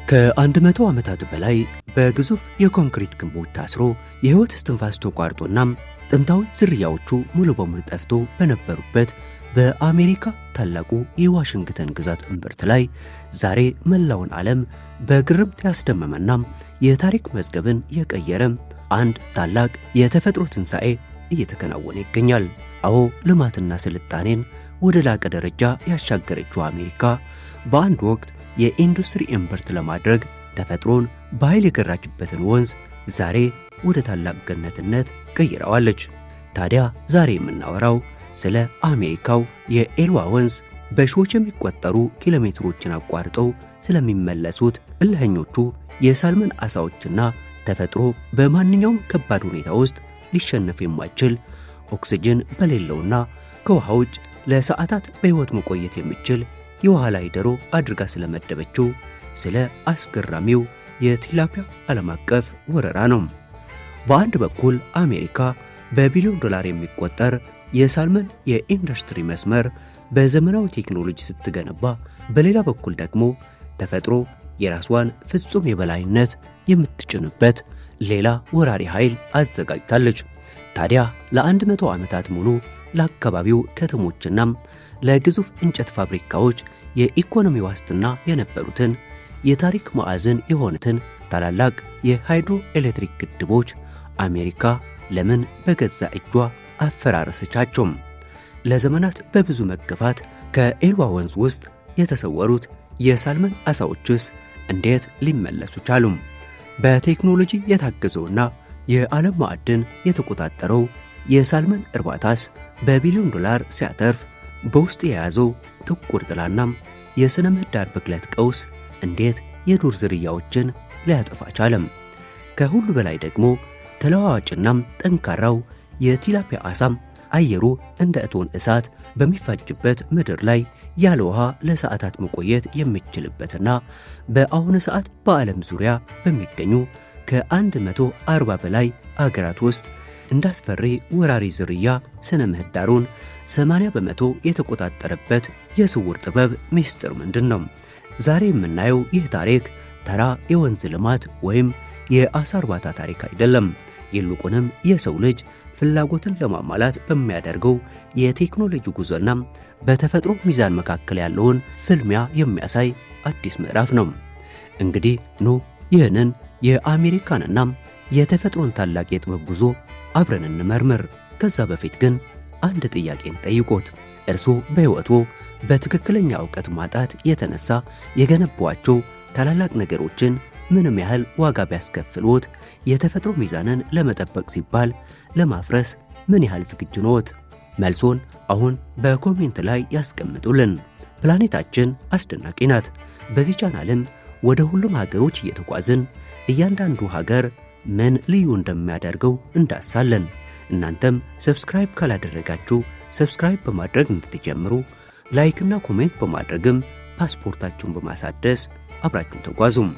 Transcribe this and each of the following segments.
ከ100 ዓመታት በላይ በግዙፍ የኮንክሪት ግንቦች ታስሮ የሕይወት እስትንፋስ ተቋርጦናም ጥንታዊ ዝርያዎቹ ሙሉ በሙሉ ጠፍቶ በነበሩበት በአሜሪካ ታላቁ የዋሽንግተን ግዛት እምብርት ላይ ዛሬ መላውን ዓለም በግርምት ያስደመመናም የታሪክ መዝገብን የቀየረ አንድ ታላቅ የተፈጥሮ ትንሣኤ እየተከናወነ ይገኛል። አዎ ልማትና ስልጣኔን ወደ ላቀ ደረጃ ያሻገረችው አሜሪካ በአንድ ወቅት የኢንዱስትሪ እምብርት ለማድረግ ተፈጥሮን በኃይል የገራችበትን ወንዝ ዛሬ ወደ ታላቅ ገነትነት ቀይረዋለች። ታዲያ ዛሬ የምናወራው ስለ አሜሪካው የኤልዋ ወንዝ በሺዎች የሚቆጠሩ ኪሎሜትሮችን አቋርጠው ስለሚመለሱት እልኸኞቹ የሳልመን ዓሣዎችና ተፈጥሮ በማንኛውም ከባድ ሁኔታ ውስጥ ሊሸነፍ የማይችል ኦክሲጅን በሌለውና ከውሃ ውጭ ለሰዓታት በሕይወት መቆየት የሚችል የውሃ ላይ ዶሮ አድርጋ ስለመደበችው ስለ አስገራሚው የቲላፒያ ዓለም አቀፍ ወረራ ነው። በአንድ በኩል አሜሪካ በቢሊዮን ዶላር የሚቆጠር የሳልመን የኢንዱስትሪ መስመር በዘመናዊ ቴክኖሎጂ ስትገነባ፣ በሌላ በኩል ደግሞ ተፈጥሮ የራስዋን ፍጹም የበላይነት የምትጭንበት ሌላ ወራሪ ኃይል አዘጋጅታለች። ታዲያ ለ100 ዓመታት ሙሉ ለአካባቢው ከተሞችና ለግዙፍ እንጨት ፋብሪካዎች የኢኮኖሚ ዋስትና የነበሩትን የታሪክ ማዕዘን የሆኑትን ታላላቅ የሃይድሮ ኤሌክትሪክ ግድቦች አሜሪካ ለምን በገዛ እጇ አፈራረሰቻቸው? ለዘመናት በብዙ መገፋት ከኤልዋ ወንዝ ውስጥ የተሰወሩት የሳልመን ዓሣዎችስ እንዴት ሊመለሱ ቻሉ? በቴክኖሎጂ የታገዘውና የዓለም ማዕድን የተቆጣጠረው የሳልመን እርባታስ በቢሊዮን ዶላር ሲያተርፍ በውስጥ የያዘው ጥቁር ጥላናም የሥነ ምህዳር ብክለት ቀውስ እንዴት የዱር ዝርያዎችን ሊያጠፋ ቻለም? ከሁሉ በላይ ደግሞ ተለዋዋጭናም ጠንካራው የቲላፒያ ዓሣም አየሩ እንደ እቶን እሳት በሚፋጅበት ምድር ላይ ያለ ውሃ ለሰዓታት መቆየት የሚችልበትና በአሁኑ ሰዓት በዓለም ዙሪያ በሚገኙ ከ140 በላይ አገራት ውስጥ እንዳስፈሪ ወራሪ ዝርያ ስነ ምህዳሩን 80 በመቶ የተቆጣጠረበት የስውር ጥበብ ምስጢር ምንድን ነው? ዛሬ የምናየው ይህ ታሪክ ተራ የወንዝ ልማት ወይም የዓሣ እርባታ ታሪክ አይደለም። ይልቁንም የሰው ልጅ ፍላጎትን ለማሟላት በሚያደርገው የቴክኖሎጂ ጉዞና በተፈጥሮ ሚዛን መካከል ያለውን ፍልሚያ የሚያሳይ አዲስ ምዕራፍ ነው። እንግዲህ ኑ ይህንን የአሜሪካንና የተፈጥሮን ታላቅ የጥበብ ጉዞ አብረን እንመርምር። ከዛ በፊት ግን አንድ ጥያቄን ጠይቆት። እርሶ በሕይወቱ በትክክለኛ ዕውቀት ማጣት የተነሳ የገነቧቸው ታላላቅ ነገሮችን ምንም ያህል ዋጋ ቢያስከፍልዎት የተፈጥሮ ሚዛንን ለመጠበቅ ሲባል ለማፍረስ ምን ያህል ዝግጁ ነዎት? መልሶን አሁን በኮሜንት ላይ ያስቀምጡልን። ፕላኔታችን አስደናቂ ናት። በዚህ ቻናልም ወደ ሁሉም ሀገሮች እየተጓዝን እያንዳንዱ ሀገር ምን ልዩ እንደሚያደርገው እንዳሳለን። እናንተም ሰብስክራይብ ካላደረጋችሁ ሰብስክራይብ በማድረግ እንድትጀምሩ፣ ላይክና ኮሜንት በማድረግም ፓስፖርታችሁን በማሳደስ አብራችሁን ተጓዙም።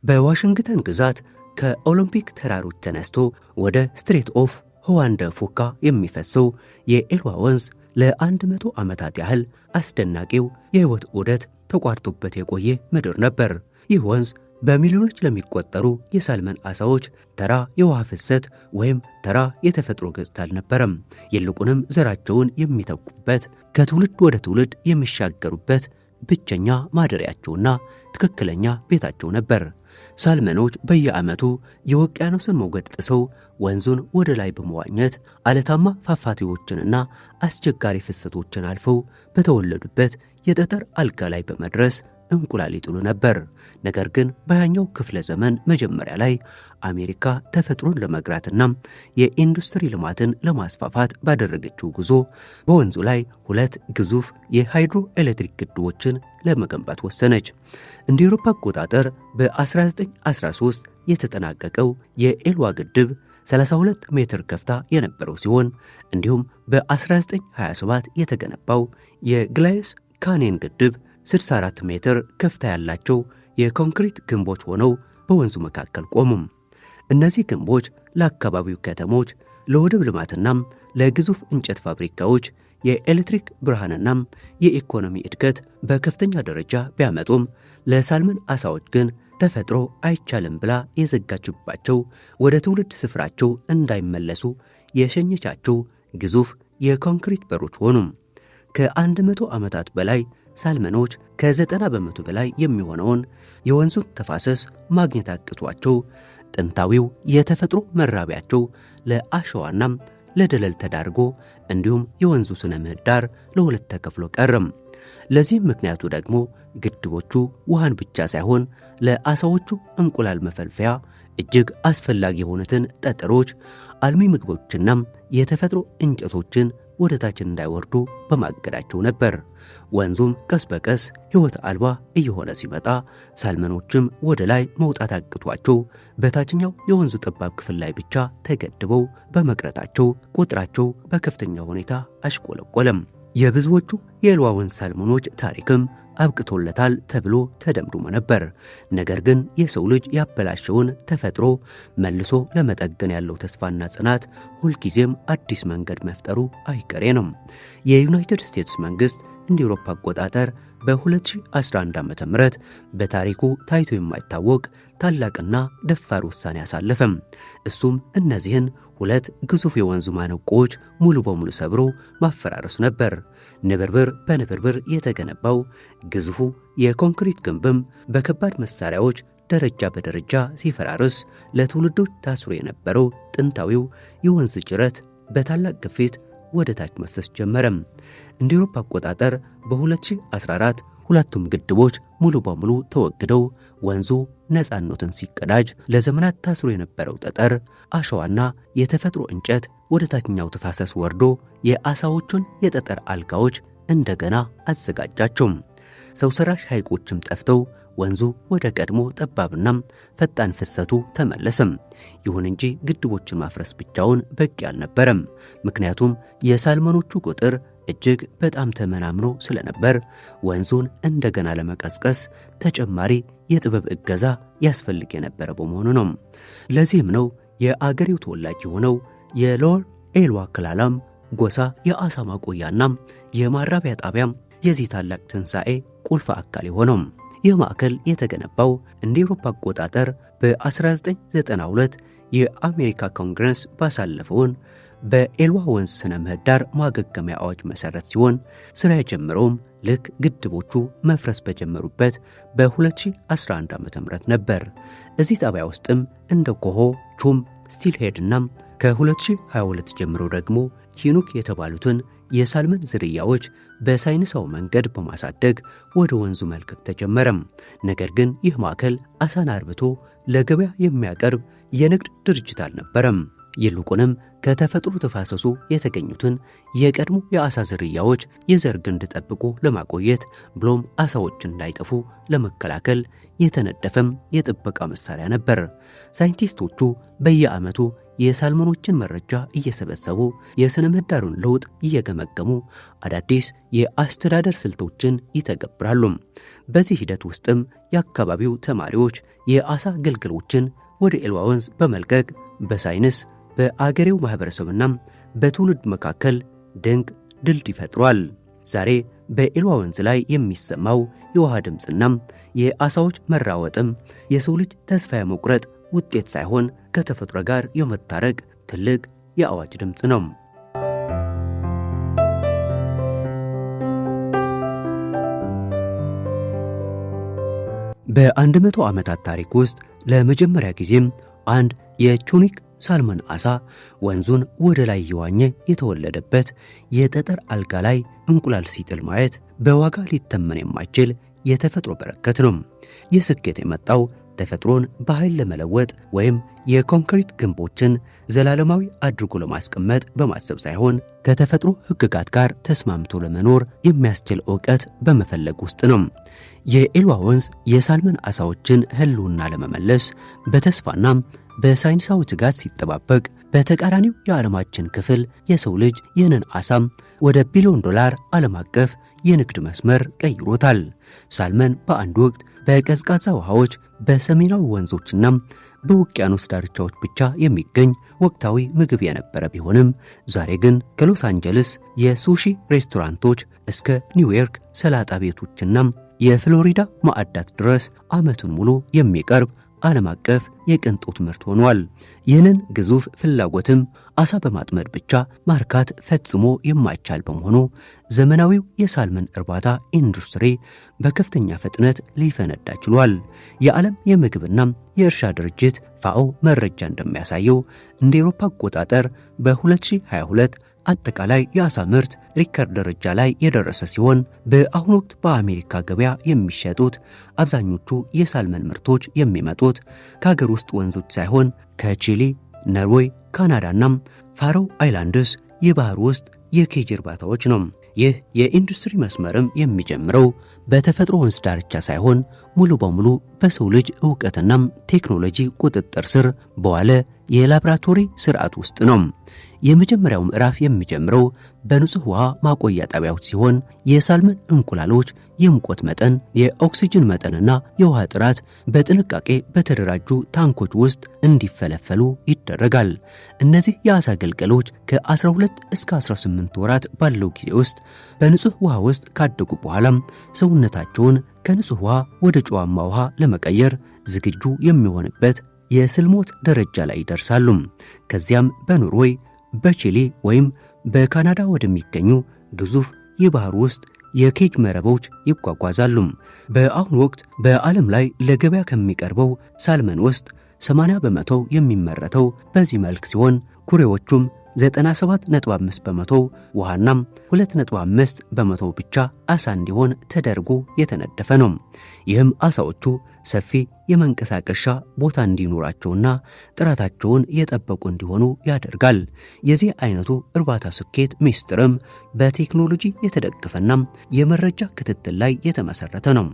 በዋሽንግተን ግዛት ከኦሎምፒክ ተራሮች ተነስቶ ወደ ስትሬት ኦፍ ሁዋንደ ፉካ የሚፈሰው የኤልዋ ወንዝ ለ100 ዓመታት ያህል አስደናቂው የሕይወት ዑደት ተቋርጦበት የቆየ ምድር ነበር። ይህ ወንዝ በሚሊዮኖች ለሚቆጠሩ የሳልመን ዓሣዎች ተራ የውሃ ፍሰት ወይም ተራ የተፈጥሮ ገጽታ አልነበረም። ይልቁንም ዘራቸውን የሚተኩበት፣ ከትውልድ ወደ ትውልድ የሚሻገሩበት ብቸኛ ማደሪያቸውና ትክክለኛ ቤታቸው ነበር። ሳልመኖች በየዓመቱ የውቅያኖስን ሞገድ ጥሰው ወንዙን ወደ ላይ በመዋኘት አለታማ ፏፏቴዎችንና አስቸጋሪ ፍሰቶችን አልፈው በተወለዱበት የጠጠር አልጋ ላይ በመድረስ እንቁላል ይጥሉ ነበር። ነገር ግን በያኛው ክፍለ ዘመን መጀመሪያ ላይ አሜሪካ ተፈጥሮን ለመግራትና የኢንዱስትሪ ልማትን ለማስፋፋት ባደረገችው ጉዞ በወንዙ ላይ 2 ግዙፍ የሃይድሮ ኤሌክትሪክ ግድቦችን ለመገንባት ወሰነች። እንደ አውሮፓ አቆጣጠር በ1913 የተጠናቀቀው የኤልዋ ግድብ 32 ሜትር ከፍታ የነበረው ሲሆን እንዲሁም በ1927 የተገነባው የግላይስ ካኔን ግድብ 64 ሜትር ከፍታ ያላቸው የኮንክሪት ግንቦች ሆነው በወንዙ መካከል ቆሙም። እነዚህ ግንቦች ለአካባቢው ከተሞች፣ ለወደብ ልማትና ለግዙፍ እንጨት ፋብሪካዎች የኤሌክትሪክ ብርሃንና የኢኮኖሚ እድገት በከፍተኛ ደረጃ ቢያመጡም ለሳልመን አሳዎች ግን ተፈጥሮ አይቻልም ብላ የዘጋችባቸው ወደ ትውልድ ስፍራቸው እንዳይመለሱ የሸኘቻቸው ግዙፍ የኮንክሪት በሮች ሆኑ። ከ100 ዓመታት በላይ ሳልመኖች ከ90 በመቶ በላይ የሚሆነውን የወንዙን ተፋሰስ ማግኘት አቅቷቸው ጥንታዊው የተፈጥሮ መራቢያቸው ለአሸዋና ለደለል ተዳርጎ እንዲሁም የወንዙ ስነ ምህዳር ለሁለት ተከፍሎ ቀረም። ለዚህም ምክንያቱ ደግሞ ግድቦቹ ውሃን ብቻ ሳይሆን ለአሳዎቹ እንቁላል መፈልፈያ እጅግ አስፈላጊ የሆኑትን ጠጠሮች፣ አልሚ ምግቦችና የተፈጥሮ እንጨቶችን ወደ ታች እንዳይወርዱ በማገዳቸው ነበር። ወንዙም ቀስ በቀስ ሕይወት አልባ እየሆነ ሲመጣ ሳልመኖችም ወደ ላይ መውጣት አቅቷቸው በታችኛው የወንዙ ጠባብ ክፍል ላይ ብቻ ተገድበው በመቅረታቸው ቁጥራቸው በከፍተኛ ሁኔታ አሽቆለቆለም። የብዙዎቹ የኤልዋ ወንዝ ሳልመኖች ታሪክም አብቅቶለታል ተብሎ ተደምድሞ ነበር። ነገር ግን የሰው ልጅ ያበላሸውን ተፈጥሮ መልሶ ለመጠገን ያለው ተስፋና ጽናት ሁልጊዜም አዲስ መንገድ መፍጠሩ አይቀሬ ነው። የዩናይትድ ስቴትስ መንግስት እንደ አውሮፓ አቆጣጠር በ2011 ዓ.ም በታሪኩ ታይቶ የማይታወቅ ታላቅና ደፋር ውሳኔ አሳለፈም። እሱም እነዚህን ሁለት ግዙፍ የወንዙ ማነቆዎች ሙሉ በሙሉ ሰብሮ ማፈራረስ ነበር። ንብርብር በንብርብር የተገነባው ግዙፉ የኮንክሪት ግንብም በከባድ መሳሪያዎች ደረጃ በደረጃ ሲፈራርስ ለትውልዶች ታስሮ የነበረው ጥንታዊው የወንዝ ጅረት በታላቅ ግፊት ወደ ታች መፍሰስ ጀመረም። እንደ አውሮፓ አቆጣጠር በ2014 ሁለቱም ግድቦች ሙሉ በሙሉ ተወግደው ወንዙ ነፃነቱን ሲቀዳጅ ለዘመናት ታስሮ የነበረው ጠጠር፣ አሸዋና የተፈጥሮ እንጨት ወደ ታችኛው ተፋሰስ ወርዶ የአሳዎቹን የጠጠር አልጋዎች እንደገና አዘጋጃቸው። ሰው ሰራሽ ሐይቆችም ጠፍተው ወንዙ ወደ ቀድሞ ጠባብና ፈጣን ፍሰቱ ተመለሰም። ይሁን እንጂ ግድቦችን ማፍረስ ብቻውን በቂ አልነበረም። ምክንያቱም የሳልመኖቹ ቁጥር እጅግ በጣም ተመናምኖ ስለነበር ወንዙን እንደገና ለመቀስቀስ ተጨማሪ የጥበብ እገዛ ያስፈልግ የነበረ በመሆኑ ነው። ለዚህም ነው የአገሬው ተወላጅ የሆነው የሎወር ኤልዋ ክላላም ጎሳ የአሳ ማቆያና የማራቢያ ጣቢያም የዚህ ታላቅ ትንሣኤ ቁልፍ አካል የሆነው። ይህ ማዕከል የተገነባው እንደ አውሮፓ አቆጣጠር በ1992 የአሜሪካ ኮንግረስ ባሳለፈውን በኤልዋ ወንዝ ስነ ምህዳር ማገገሚያ አዋጅ መሰረት ሲሆን ስራ የጀመረውም ልክ ግድቦቹ መፍረስ በጀመሩበት በ2011 ዓ.ም ነበር። እዚህ ጣቢያ ውስጥም እንደ ኮሆ፣ ቹም፣ ስቲልሄድና ከ2022 ጀምሮ ደግሞ ቺኑክ የተባሉትን የሳልመን ዝርያዎች በሳይንሳዊ መንገድ በማሳደግ ወደ ወንዙ መልቀቅ ተጀመረም። ነገር ግን ይህ ማዕከል አሳን አርብቶ ለገበያ የሚያቀርብ የንግድ ድርጅት አልነበረም። ይልቁንም ከተፈጥሮ ተፋሰሱ የተገኙትን የቀድሞ የአሳ ዝርያዎች የዘር ግንድ ጠብቆ ለማቆየት ብሎም አሳዎች እንዳይጠፉ ለመከላከል የተነደፈም የጥበቃ መሳሪያ ነበር። ሳይንቲስቶቹ በየዓመቱ የሳልመኖችን መረጃ እየሰበሰቡ የስነ ምህዳሩን ለውጥ እየገመገሙ አዳዲስ የአስተዳደር ስልቶችን ይተገብራሉ። በዚህ ሂደት ውስጥም የአካባቢው ተማሪዎች የአሳ ግልገሎችን ወደ ኤልዋ ወንዝ በመልቀቅ በሳይንስ በአገሬው ማህበረሰብና በትውልድ መካከል ድንቅ ድልድይ ፈጥሯል። ዛሬ በኤልዋ ወንዝ ላይ የሚሰማው የውሃ ድምፅና የአሳዎች መራወጥም የሰው ልጅ ተስፋ የመቁረጥ ውጤት ሳይሆን ከተፈጥሮ ጋር የመታረቅ ትልቅ የአዋጅ ድምፅ ነው። በ100 ዓመታት ታሪክ ውስጥ ለመጀመሪያ ጊዜም አንድ የቹኒክ ሳልመን አሳ ወንዙን ወደ ላይ እየዋኘ የተወለደበት የጠጠር አልጋ ላይ እንቁላል ሲጥል ማየት በዋጋ ሊተመን የማይችል የተፈጥሮ በረከት ነው። ይህ ስኬት የመጣው ተፈጥሮን በኃይል ለመለወጥ ወይም የኮንክሪት ግንቦችን ዘላለማዊ አድርጎ ለማስቀመጥ በማሰብ ሳይሆን ከተፈጥሮ ሕግጋት ጋር ተስማምቶ ለመኖር የሚያስችል ዕውቀት በመፈለግ ውስጥ ነው። የኤልዋ ወንዝ የሳልመን አሳዎችን ህልውና ለመመለስ በተስፋና በሳይንሳዊ ትጋት ሲጠባበቅ፣ በተቃራኒው የዓለማችን ክፍል የሰው ልጅ ይህንን አሳም ወደ ቢሊዮን ዶላር ዓለም አቀፍ የንግድ መስመር ቀይሮታል። ሳልመን በአንድ ወቅት በቀዝቃዛ ውሃዎች በሰሜናዊ ወንዞችና በውቅያኖስ ዳርቻዎች ብቻ የሚገኝ ወቅታዊ ምግብ የነበረ ቢሆንም ዛሬ ግን ከሎስ አንጀለስ የሱሺ ሬስቶራንቶች እስከ ኒውዮርክ ሰላጣ ቤቶችና የፍሎሪዳ ማዕዳት ድረስ ዓመቱን ሙሉ የሚቀርብ ዓለም አቀፍ የቅንጦት ምርት ሆኗል። ይህንን ግዙፍ ፍላጎትም አሳ በማጥመድ ብቻ ማርካት ፈጽሞ የማይቻል በመሆኑ ዘመናዊው የሳልመን እርባታ ኢንዱስትሪ በከፍተኛ ፍጥነት ሊፈነዳ ችሏል። የዓለም የምግብና የእርሻ ድርጅት ፋኦ መረጃ እንደሚያሳየው እንደ አውሮፓ አቆጣጠር በ2022 አጠቃላይ የአሳ ምርት ሪከርድ ደረጃ ላይ የደረሰ ሲሆን በአሁኑ ወቅት በአሜሪካ ገበያ የሚሸጡት አብዛኞቹ የሳልመን ምርቶች የሚመጡት ከሀገር ውስጥ ወንዞች ሳይሆን ከቺሊ፣ ኖርዌይ፣ ካናዳና ፋሮ አይላንድስ የባህር ውስጥ የኬጅ እርባታዎች ነው። ይህ የኢንዱስትሪ መስመርም የሚጀምረው በተፈጥሮ ወንዝ ዳርቻ ሳይሆን ሙሉ በሙሉ በሰው ልጅ ዕውቀትና ቴክኖሎጂ ቁጥጥር ስር በዋለ የላብራቶሪ ስርዓት ውስጥ ነው። የመጀመሪያው ምዕራፍ የሚጀምረው በንጹህ ውሃ ማቆያ ጣቢያዎች ሲሆን የሳልመን እንቁላሎች የሙቀት መጠን፣ የኦክሲጅን መጠንና የውሃ ጥራት በጥንቃቄ በተደራጁ ታንኮች ውስጥ እንዲፈለፈሉ ይደረጋል። እነዚህ የአሳ ግልገሎች ከ12 እስከ 18 ወራት ባለው ጊዜ ውስጥ በንጹህ ውሃ ውስጥ ካደጉ በኋላም ሰውነታቸውን ከንጹህ ውሃ ወደ ጨዋማ ውሃ ለመቀየር ዝግጁ የሚሆንበት የስልሞት ደረጃ ላይ ይደርሳሉ። ከዚያም በኖርዌይ፣ በቺሊ ወይም በካናዳ ወደሚገኙ ግዙፍ የባህር ውስጥ የኬጅ መረቦች ይጓጓዛሉ። በአሁኑ ወቅት በዓለም ላይ ለገበያ ከሚቀርበው ሳልመን ውስጥ 80 በመቶ የሚመረተው በዚህ መልክ ሲሆን ኩሬዎቹም 97.5 በመቶ ውሃና 2.5 በመቶ ብቻ አሳ እንዲሆን ተደርጎ የተነደፈ ነው። ይህም አሳዎቹ ሰፊ የመንቀሳቀሻ ቦታ እንዲኖራቸውና ጥራታቸውን የጠበቁ እንዲሆኑ ያደርጋል። የዚህ አይነቱ እርባታ ስኬት ሚስጥርም በቴክኖሎጂ የተደገፈና የመረጃ ክትትል ላይ የተመሰረተ ነው።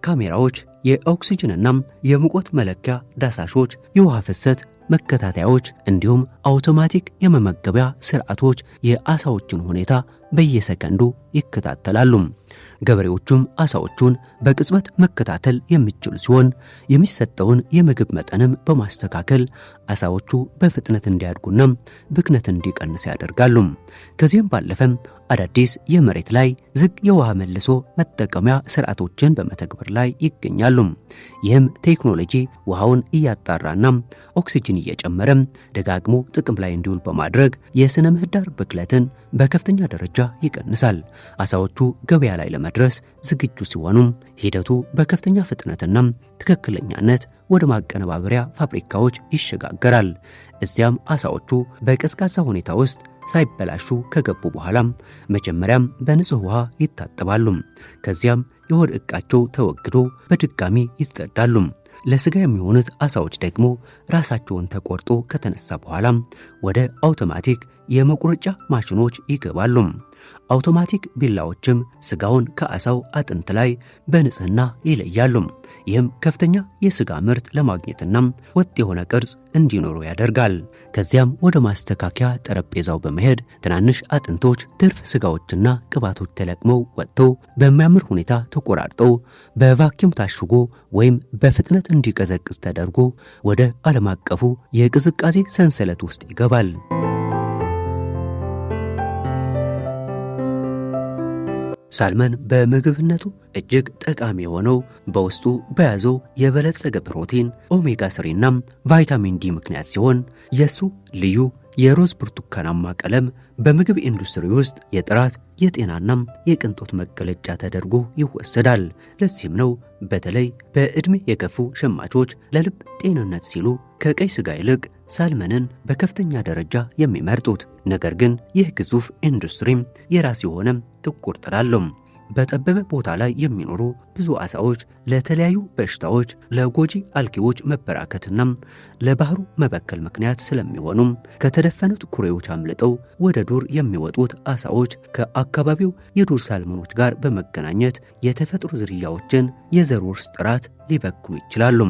ካሜራዎች፣ የኦክሲጅንና የሙቀት መለኪያ ዳሳሾች፣ የውሃ ፍሰት መከታተያዎች እንዲሁም አውቶማቲክ የመመገቢያ ስርዓቶች የአሳዎችን ሁኔታ በየሰከንዱ ይከታተላሉ። ገበሬዎቹም አሳዎቹን በቅጽበት መከታተል የሚችሉ ሲሆን የሚሰጠውን የምግብ መጠንም በማስተካከል አሳዎቹ በፍጥነት እንዲያድጉና ብክነት እንዲቀንስ ያደርጋሉ። ከዚህም ባለፈም አዳዲስ የመሬት ላይ ዝግ የውሃ መልሶ መጠቀሚያ ስርዓቶችን በመተግበር ላይ ይገኛሉ። ይህም ቴክኖሎጂ ውሃውን እያጣራና ኦክሲጅን እየጨመረ ደጋግሞ ጥቅም ላይ እንዲውል በማድረግ የስነ ምህዳር ብክለትን በከፍተኛ ደረጃ ይቀንሳል። አሳዎቹ ገበያ ላይ ለመድረስ ዝግጁ ሲሆኑ ሂደቱ በከፍተኛ ፍጥነትና ትክክለኛነት ወደ ማቀነባበሪያ ፋብሪካዎች ይሸጋገራል። እዚያም አሳዎቹ በቀዝቃዛ ሁኔታ ውስጥ ሳይበላሹ ከገቡ በኋላ መጀመሪያም በንጹህ ውሃ ይታጠባሉ። ከዚያም የሆድ ዕቃቸው ተወግዶ በድጋሚ ይጸዳሉ። ለስጋ የሚሆኑት አሳዎች ደግሞ ራሳቸውን ተቆርጦ ከተነሳ በኋላ ወደ አውቶማቲክ የመቁረጫ ማሽኖች ይገባሉ። አውቶማቲክ ቢላዎችም ስጋውን ከአሳው አጥንት ላይ በንጽህና ይለያሉ። ይህም ከፍተኛ የስጋ ምርት ለማግኘትና ወጥ የሆነ ቅርጽ እንዲኖሩ ያደርጋል። ከዚያም ወደ ማስተካከያ ጠረጴዛው በመሄድ ትናንሽ አጥንቶች፣ ትርፍ ስጋዎችና ቅባቶች ተለቅመው ወጥተው በሚያምር ሁኔታ ተቆራርጠው በቫኪዩም ታሽጎ ወይም በፍጥነት እንዲቀዘቅዝ ተደርጎ ወደ ዓለም አቀፉ የቅዝቃዜ ሰንሰለት ውስጥ ይገባል። ሳልመን በምግብነቱ እጅግ ጠቃሚ የሆነው በውስጡ በያዘው የበለጸገ ፕሮቲን፣ ኦሜጋ 3 እና ቫይታሚን ዲ ምክንያት ሲሆን የሱ ልዩ የሮዝ ብርቱካናማ ቀለም በምግብ ኢንዱስትሪ ውስጥ የጥራት የጤናና የቅንጦት መገለጫ ተደርጎ ይወሰዳል። ለዚህም ነው በተለይ በዕድሜ የገፉ ሸማቾች ለልብ ጤንነት ሲሉ ከቀይ ስጋ ይልቅ ሳልመንን በከፍተኛ ደረጃ የሚመርጡት። ነገር ግን ይህ ግዙፍ ኢንዱስትሪም የራስ የሆነ ጥቁር ጥላ አለው። በጠበበ ቦታ ላይ የሚኖሩ ብዙ አሳዎች ለተለያዩ በሽታዎች፣ ለጎጂ አልጌዎች መበራከትና ለባህሩ መበከል ምክንያት ስለሚሆኑም ከተደፈኑት ኩሬዎች አምልጠው ወደ ዱር የሚወጡት አሳዎች ከአካባቢው የዱር ሳልመኖች ጋር በመገናኘት የተፈጥሮ ዝርያዎችን የዘር ውርስ ጥራት ሊበክሉ ይችላሉ።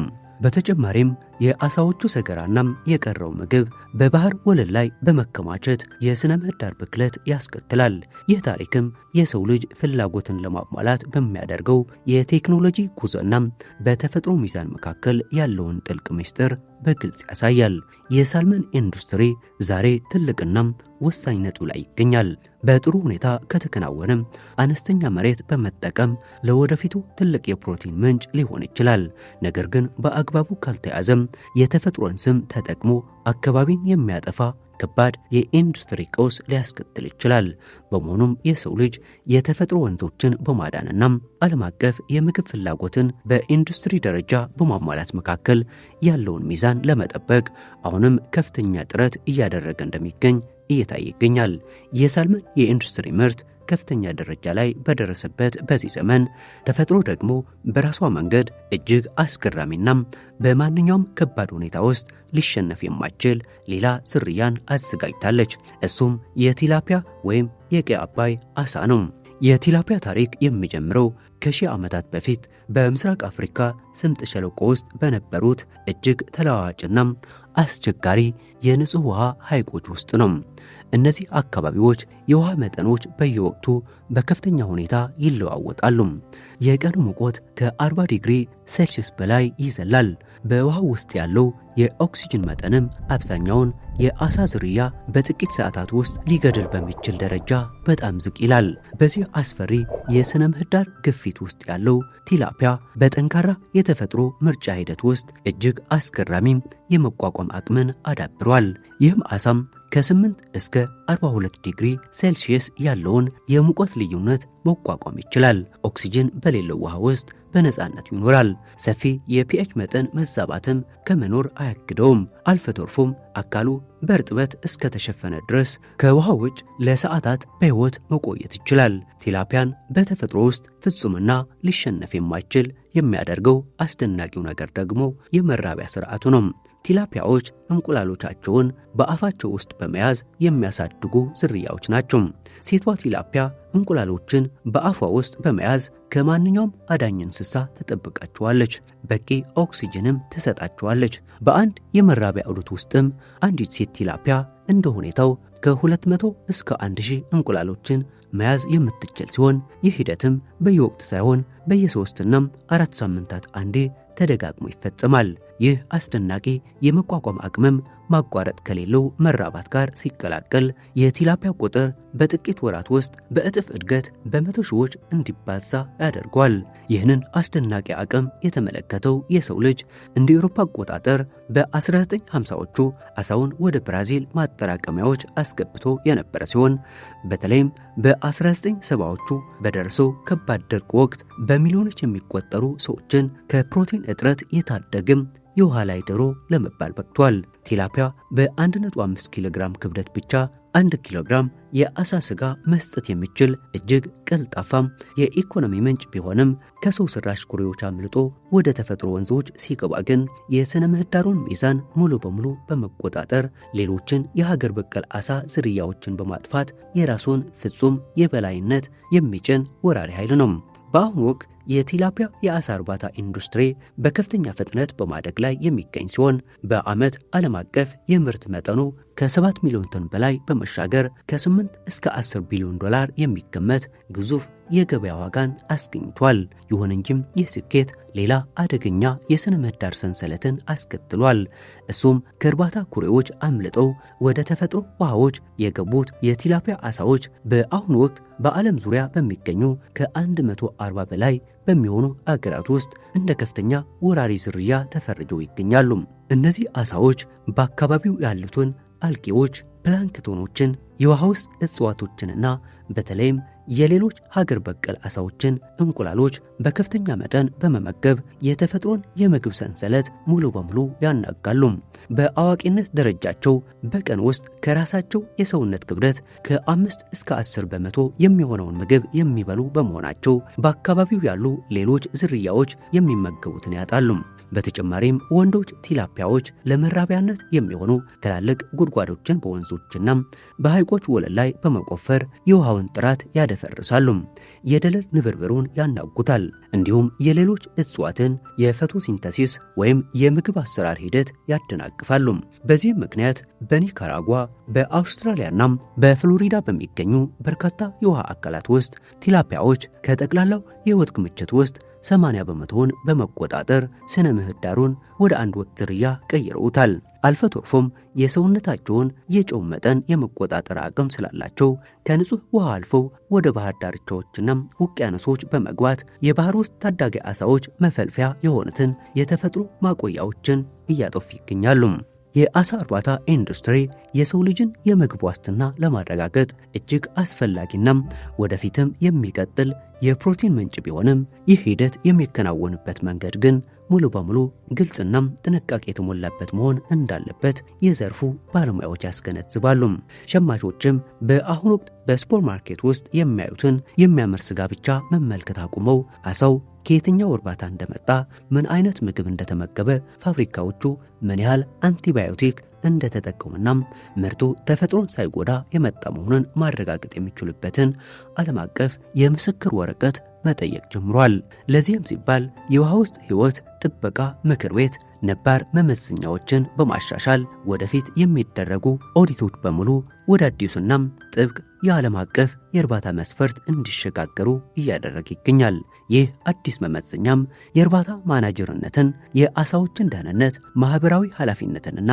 በተጨማሪም የአሳዎቹ ሰገራና የቀረው ምግብ በባህር ወለል ላይ በመከማቸት የስነ ምህዳር ብክለት ያስከትላል። ይህ ታሪክም የሰው ልጅ ፍላጎትን ለማሟላት በሚያደርገው የቴክኖሎጂ ጉዞና በተፈጥሮ ሚዛን መካከል ያለውን ጥልቅ ምስጢር በግልጽ ያሳያል። የሳልመን ኢንዱስትሪ ዛሬ ትልቅና ወሳኝ ነጥብ ላይ ይገኛል። በጥሩ ሁኔታ ከተከናወነም አነስተኛ መሬት በመጠቀም ለወደፊቱ ትልቅ የፕሮቲን ምንጭ ሊሆን ይችላል። ነገር ግን በአግባቡ ካልተያዘም የተፈጥሮን ስም ተጠቅሞ አካባቢን የሚያጠፋ ከባድ የኢንዱስትሪ ቀውስ ሊያስከትል ይችላል። በመሆኑም የሰው ልጅ የተፈጥሮ ወንዞችን በማዳንና ዓለም አቀፍ የምግብ ፍላጎትን በኢንዱስትሪ ደረጃ በማሟላት መካከል ያለውን ሚዛን ለመጠበቅ አሁንም ከፍተኛ ጥረት እያደረገ እንደሚገኝ እየታየ ይገኛል። የሳልመን የኢንዱስትሪ ምርት ከፍተኛ ደረጃ ላይ በደረሰበት በዚህ ዘመን ተፈጥሮ ደግሞ በራሷ መንገድ እጅግ አስገራሚና በማንኛውም ከባድ ሁኔታ ውስጥ ሊሸነፍ የማይችል ሌላ ዝርያን አዘጋጅታለች። እሱም የቲላፒያ ወይም የቀይ አባይ አሳ ነው። የቲላፒያ ታሪክ የሚጀምረው ከሺህ ዓመታት በፊት በምስራቅ አፍሪካ ስምጥ ሸለቆ ውስጥ በነበሩት እጅግ ተለዋዋጭና አስቸጋሪ የንጹህ ውሃ ሐይቆች ውስጥ ነው። እነዚህ አካባቢዎች የውሃ መጠኖች በየወቅቱ በከፍተኛ ሁኔታ ይለዋወጣሉ። የቀኑ ሙቀት ከ40 ዲግሪ ሴልሺየስ በላይ ይዘላል። በውሃው ውስጥ ያለው የኦክሲጅን መጠንም አብዛኛውን የአሳ ዝርያ በጥቂት ሰዓታት ውስጥ ሊገድል በሚችል ደረጃ በጣም ዝቅ ይላል። በዚህ አስፈሪ የሥነ ምህዳር ግፊት ውስጥ ያለው ቲላፒያ በጠንካራ የተፈጥሮ ምርጫ ሂደት ውስጥ እጅግ አስገራሚ የመቋቋም አቅምን አዳብሯል። ይህም አሳም ከ8 እስከ 42 ዲግሪ ሴልሺየስ ያለውን የሙቀት ልዩነት መቋቋም ይችላል። ኦክሲጅን በሌለው ውሃ ውስጥ በነፃነት ይኖራል። ሰፊ የፒኤች መጠን መዛባትም ከመኖር አያግደውም። አልፎ ተርፎም አካሉ በእርጥበት እስከ ተሸፈነ ድረስ ከውሃ ውጭ ለሰዓታት በሕይወት መቆየት ይችላል። ቲላፒያን በተፈጥሮ ውስጥ ፍጹምና ሊሸነፍ የማይችል የሚያደርገው አስደናቂው ነገር ደግሞ የመራቢያ ስርዓቱ ነው። ቲላፒያዎች እንቁላሎቻቸውን በአፋቸው ውስጥ በመያዝ የሚያሳድጉ ዝርያዎች ናቸው። ሴቷ ቲላፒያ እንቁላሎችን በአፏ ውስጥ በመያዝ ከማንኛውም አዳኝ እንስሳ ተጠብቃቸዋለች። በቂ ኦክሲጅንም ትሰጣቸዋለች። በአንድ የመራቢያ ዑደት ውስጥም አንዲት ሴት ቲላፒያ እንደ ሁኔታው ከ200 እስከ 1000 እንቁላሎችን መያዝ የምትችል ሲሆን ይህ ሂደትም በየወቅት ሳይሆን በየ3 እና 4 ሳምንታት አንዴ ተደጋግሞ ይፈጸማል። ይህ አስደናቂ የመቋቋም አቅምም ማቋረጥ ከሌለው መራባት ጋር ሲቀላቀል የቲላፒያ ቁጥር በጥቂት ወራት ውስጥ በእጥፍ እድገት በመቶ ሺዎች እንዲባዛ ያደርገዋል። ይህንን አስደናቂ አቅም የተመለከተው የሰው ልጅ እንደ አውሮፓ አቆጣጠር በ1950ዎቹ አሳውን ወደ ብራዚል ማጠራቀሚያዎች አስገብቶ የነበረ ሲሆን በተለይም በ1970ዎቹ በደረሰው ከባድ ድርቅ ወቅት በሚሊዮኖች የሚቆጠሩ ሰዎችን ከፕሮቲን እጥረት የታደገም የውሃ ላይ ዶሮ ለመባል በቅቷል። ቲላፒያ በ1.5 ኪሎ ግራም ክብደት ብቻ 1 ኪሎ ግራም የአሳ ስጋ መስጠት የሚችል እጅግ ቀልጣፋም የኢኮኖሚ ምንጭ ቢሆንም ከሰው ሰራሽ ኩሬዎች አምልጦ ወደ ተፈጥሮ ወንዞች ሲገባ ግን የሥነ ምህዳሩን ሚዛን ሙሉ በሙሉ በመቆጣጠር ሌሎችን የሀገር በቀል አሳ ዝርያዎችን በማጥፋት የራሱን ፍጹም የበላይነት የሚጭን ወራሪ ኃይል ነው። በአሁኑ ወቅት የቲላፒያ የአሳ እርባታ ኢንዱስትሪ በከፍተኛ ፍጥነት በማደግ ላይ የሚገኝ ሲሆን በዓመት ዓለም አቀፍ የምርት መጠኑ ከ7 ሚሊዮን ቶን በላይ በመሻገር ከ8 እስከ 10 ቢሊዮን ዶላር የሚገመት ግዙፍ የገበያ ዋጋን አስገኝቷል። ይሁን እንጂም ይህ ስኬት ሌላ አደገኛ የሥነ ምህዳር ሰንሰለትን አስከትሏል። እሱም ከእርባታ ኩሬዎች አምልጠው ወደ ተፈጥሮ ውሃዎች የገቡት የቲላፒያ አሳዎች በአሁኑ ወቅት በዓለም ዙሪያ በሚገኙ ከ140 በላይ በሚሆኑ አገራት ውስጥ እንደ ከፍተኛ ወራሪ ዝርያ ተፈርጀው ይገኛሉ። እነዚህ አሳዎች በአካባቢው ያሉትን አልጌዎች፣ ፕላንክቶኖችን፣ የውሃ ውስጥ እጽዋቶችንና በተለይም የሌሎች ሀገር በቀል አሳዎችን እንቁላሎች በከፍተኛ መጠን በመመገብ የተፈጥሮን የምግብ ሰንሰለት ሙሉ በሙሉ ያናጋሉ። በአዋቂነት ደረጃቸው በቀን ውስጥ ከራሳቸው የሰውነት ክብደት ከ5 እስከ 10 በመቶ የሚሆነውን ምግብ የሚበሉ በመሆናቸው በአካባቢው ያሉ ሌሎች ዝርያዎች የሚመገቡትን ያጣሉ። በተጨማሪም ወንዶች ቲላፒያዎች ለመራቢያነት የሚሆኑ ትላልቅ ጉድጓዶችን በወንዞችና በሐይቆች ወለል ላይ በመቆፈር የውሃውን ጥራት ያደፈርሳሉ፣ የደለል ንብርብሩን ያናጉታል፣ እንዲሁም የሌሎች እጽዋትን የፎቶሲንተሲስ ወይም የምግብ አሰራር ሂደት ያደናቅፋሉ። በዚህም ምክንያት በኒካራጓ በአውስትራሊያና በፍሎሪዳ በሚገኙ በርካታ የውሃ አካላት ውስጥ ቲላፒያዎች ከጠቅላላው የህይወት ክምችት ውስጥ 80% በመቆጣጠር ስነ ምህዳሩን ወደ አንድ ወጥ ዝርያ ቀይረውታል። አልፎ ተርፎም የሰውነታቸውን የጨው መጠን የመቆጣጠር አቅም ስላላቸው ከንጹህ ውሃ አልፈው ወደ ባህር ዳርቻዎችና ውቅያኖሶች በመግባት የባህር ውስጥ ታዳጊ ዓሳዎች መፈልፈያ የሆኑትን የተፈጥሮ ማቆያዎችን እያጠፉ ይገኛሉ። የአሳ እርባታ ኢንዱስትሪ የሰው ልጅን የምግብ ዋስትና ለማረጋገጥ እጅግ አስፈላጊና ወደፊትም የሚቀጥል የፕሮቲን ምንጭ ቢሆንም ይህ ሂደት የሚከናወንበት መንገድ ግን ሙሉ በሙሉ ግልጽና ጥንቃቄ የተሞላበት መሆን እንዳለበት የዘርፉ ባለሙያዎች ያስገነዝባሉ። ሸማቾችም በአሁኑ ወቅት በሱፐርማርኬት ውስጥ የሚያዩትን የሚያምር ስጋ ብቻ መመልከት አቁመው አሳው ከየትኛው እርባታ እንደመጣ፣ ምን አይነት ምግብ እንደተመገበ፣ ፋብሪካዎቹ ምን ያህል አንቲባዮቲክ እንደተጠቀሙና ምርቱ ተፈጥሮን ሳይጎዳ የመጣ መሆኑን ማረጋገጥ የሚችሉበትን ዓለም አቀፍ የምስክር ወረቀት መጠየቅ ጀምሯል። ለዚህም ሲባል የውሃ ውስጥ ሕይወት ጥበቃ ምክር ቤት ነባር መመዘኛዎችን በማሻሻል ወደፊት የሚደረጉ ኦዲቶች በሙሉ ወደ አዲሱና ጥብቅ የዓለም አቀፍ የእርባታ መስፈርት እንዲሸጋገሩ እያደረገ ይገኛል። ይህ አዲስ መመዘኛም የእርባታ ማናጀርነትን፣ የአሳዎችን ደህንነት፣ ማህበራዊ ኃላፊነትንና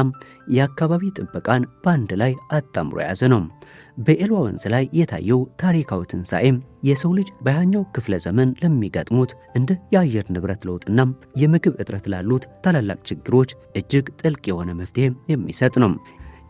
የአካባቢ ጥበቃን በአንድ ላይ አጣምሮ የያዘ ነው። በኤልዋ ወንዝ ላይ የታየው ታሪካዊ ትንሣኤም የሰው ልጅ በ20ኛው ክፍለ ዘመን ለሚገጥሙት እንደ የአየር ንብረት ለውጥና የምግብ እጥረት ላሉት ታላላቅ ችግሮች እጅግ ጥልቅ የሆነ መፍትሄ የሚሰጥ ነው።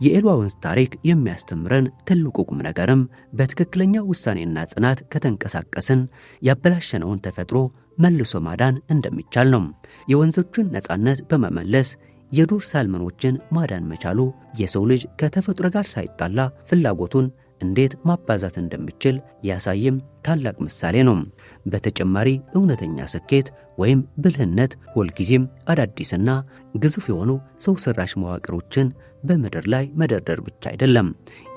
የኤልዋ ወንዝ ታሪክ የሚያስተምረን ትልቁ ቁም ነገርም በትክክለኛ ውሳኔና ጽናት ከተንቀሳቀስን ያበላሸነውን ተፈጥሮ መልሶ ማዳን እንደሚቻል ነው። የወንዞችን ነፃነት በመመለስ የዱር ሳልመኖችን ማዳን መቻሉ የሰው ልጅ ከተፈጥሮ ጋር ሳይጣላ ፍላጎቱን እንዴት ማባዛት እንደሚችል ያሳየም ታላቅ ምሳሌ ነው። በተጨማሪ እውነተኛ ስኬት ወይም ብልህነት ሁልጊዜም አዳዲስና ግዙፍ የሆኑ ሰው ሰራሽ መዋቅሮችን በምድር ላይ መደርደር ብቻ አይደለም።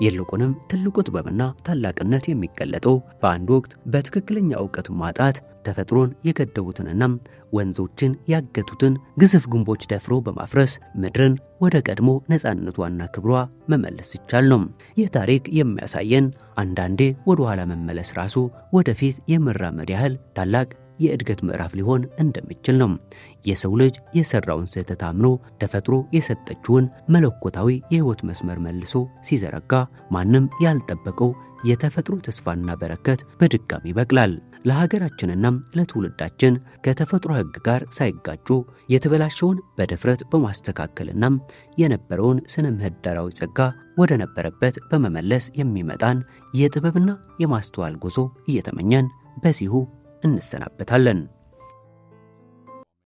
ይልቁንም ትልቁ ጥበብና ታላቅነት የሚገለጠው በአንድ ወቅት በትክክለኛ ዕውቀት ማጣት ተፈጥሮን የገደቡትንና ወንዞችን ያገቱትን ግዙፍ ግንቦች ደፍሮ በማፍረስ ምድርን ወደ ቀድሞ ነፃነቷና ክብሯ መመለስ ይቻል ነው። ይህ ታሪክ የሚያሳየን አንዳንዴ ወደ ኋላ መመለስ ራሱ ወደፊት የመራመድ ያህል ታላቅ የእድገት ምዕራፍ ሊሆን እንደሚችል ነው። የሰው ልጅ የሰራውን ስህተት አምኖ ተፈጥሮ የሰጠችውን መለኮታዊ የህይወት መስመር መልሶ ሲዘረጋ ማንም ያልጠበቀው የተፈጥሮ ተስፋና በረከት በድጋሚ ይበቅላል። ለሀገራችንና ለትውልዳችን ከተፈጥሮ ሕግ ጋር ሳይጋጩ የተበላሸውን በድፍረት በማስተካከልና የነበረውን ስነ ምህዳራዊ ጸጋ ወደ ነበረበት በመመለስ የሚመጣን የጥበብና የማስተዋል ጉዞ እየተመኘን በዚሁ እንሰናበታለን።